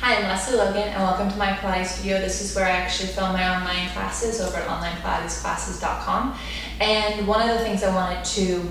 Hi, I'm Lesley Logan and welcome to my Pilates studio. This is where I actually film my online classes over at onlinepilatesclasses.com. And one of the things I wanted to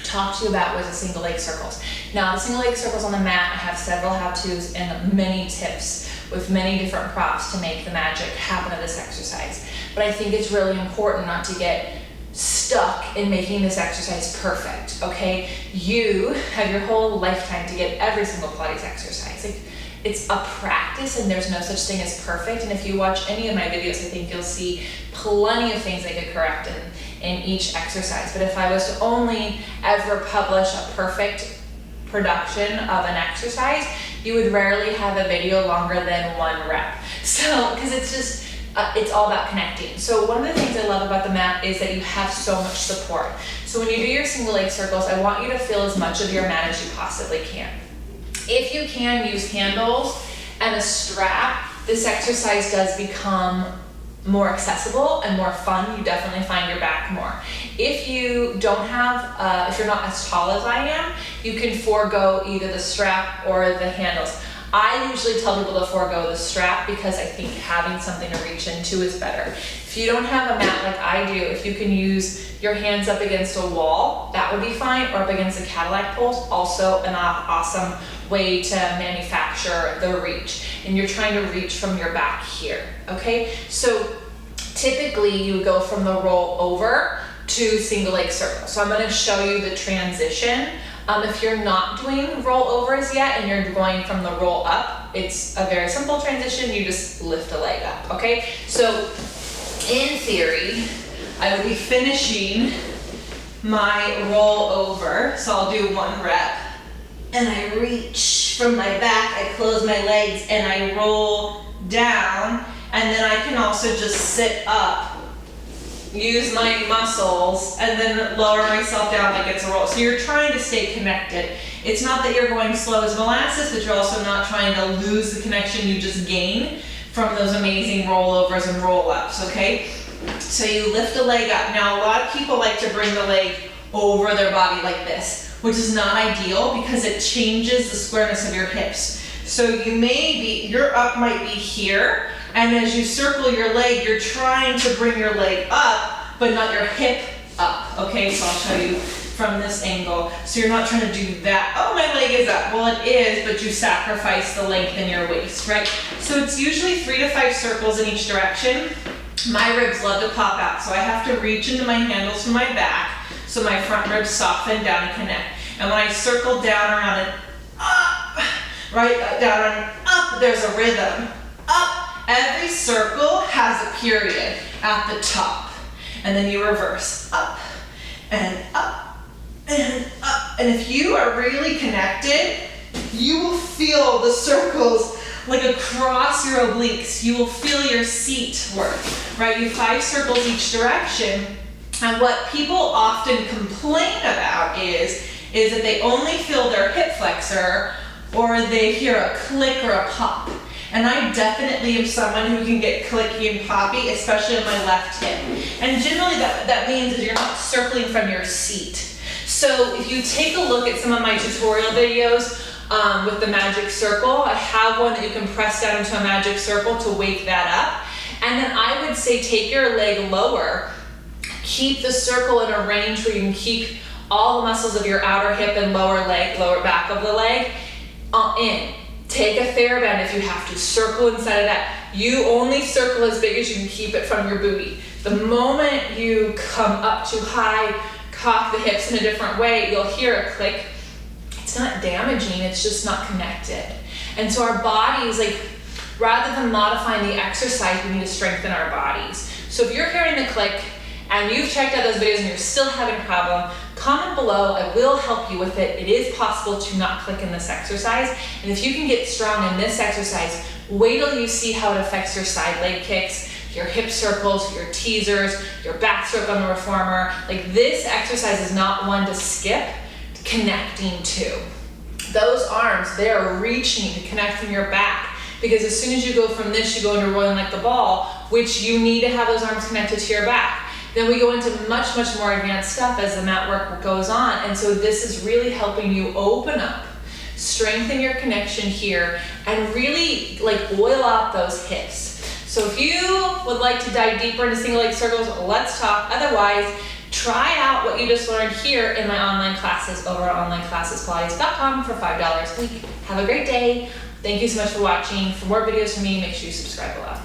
talk to you about was the single leg circles. Now, the single leg circles on the mat, I have several how-tos and many tips with many different props to make the magic happen of this exercise. But I think it's really important not to get stuck in making this exercise perfect, okay? You have your whole lifetime to get every single Pilates exercise. It's a practice and there's no such thing as perfect. And if you watch any of my videos, I think you'll see plenty of things I could correct in each exercise. But if I was to only ever publish a perfect production of an exercise, you would rarely have a video longer than 1 rep. So, because it's just, it's all about connecting. So one of the things I love about the mat is that you have so much support. So when you do your single leg circles, I want you to feel as much of your mat as you possibly can. If you can, use handles and a strap. This exercise does become more accessible and more fun. You definitely find your back more. If you don't have, if you're not as tall as I am, you can forego either the strap or the handles. I usually tell people to forego the strap because I think having something to reach into is better. If you don't have a mat like I do, if you can use your hands up against a wall, that would be fine, or up against a Cadillac poles, also an awesome way to manufacture the reach. And you're trying to reach from your back here, okay? So typically you go from the roll over to single leg circle. So I'm gonna show you the transition. If you're not doing rollovers yet and you're going from the roll up, it's a very simple transition. You just lift a leg up, okay? So in theory, I would be finishing my roll over. So I'll do 1 rep and I reach from my back, I close my legs and I roll down, and then I can also just sit up, use my muscles, and then lower myself down like it's a roll. So you're trying to stay connected. It's not that you're going slow as molasses, but you're also not trying to lose the connection you just gained from those amazing rollovers and roll-ups, okay? So you lift a leg up. Now, a lot of people like to bring the leg over their body like this, which is not ideal because it changes the squareness of your hips. So your up might be here, and as you circle your leg, you're trying to bring your leg up, but not your hip up, okay? So I'll show you from this angle. So you're not trying to do that. Oh, my leg is up. Well, it is, but you sacrifice the length in your waist, right? So it's usually 3 to 5 circles in each direction. My ribs love to pop out, so I have to reach into my handles from my back so my front ribs soften down and connect. And when I circle down, around, and up, right, down and up, there's a rhythm. Up. Every circle has a period at the top, and then you reverse up and up and up. And if you are really connected, you will feel the circles like across your obliques. You will feel your seat work, right? You have 5 circles each direction, and what people often complain about is that they only feel their hip flexor, or they hear a click or a pop. And I definitely am someone who can get clicky and poppy, especially on my left hip. And generally that means that you're not circling from your seat. So if you take a look at some of my tutorial videos with the magic circle, I have one that you can press down into a magic circle to wake that up. And then I would say take your leg lower, keep the circle in a range where you can keep all the muscles of your outer hip and lower leg, lower back of the leg in. Take a TheraBand if you have to. Circle inside of that. You only circle as big as you can keep it from your booty. The moment you come up too high, cock the hips in a different way, you'll hear a click. It's not damaging, it's just not connected. And so our bodies, like, rather than modifying the exercise, we need to strengthen our bodies. So if you're hearing the click and you've checked out those videos and you're still having a problem, comment below. I will help you with it. It is possible to not click in this exercise. And if you can get strong in this exercise, wait till you see how it affects your side leg kicks, your hip circles, your teasers, your back circle on the reformer. Like, this exercise is not one to skip connecting to. Those arms, they are reaching to connect from your back, because as soon as you go from this, you go into rolling like the ball, which you need to have those arms connected to your back. Then we go into much, much more advanced stuff as the mat work goes on. And so this is really helping you open up strengthen your connection here, and really like oil out those hips. So if you would like to dive deeper into single leg circles, let's talk. Otherwise, try out what you just learned here in my online classes over at onlineclassespilates.com for $5 a week. Have a great day. Thank you so much for watching. For more videos from me, make sure you subscribe below.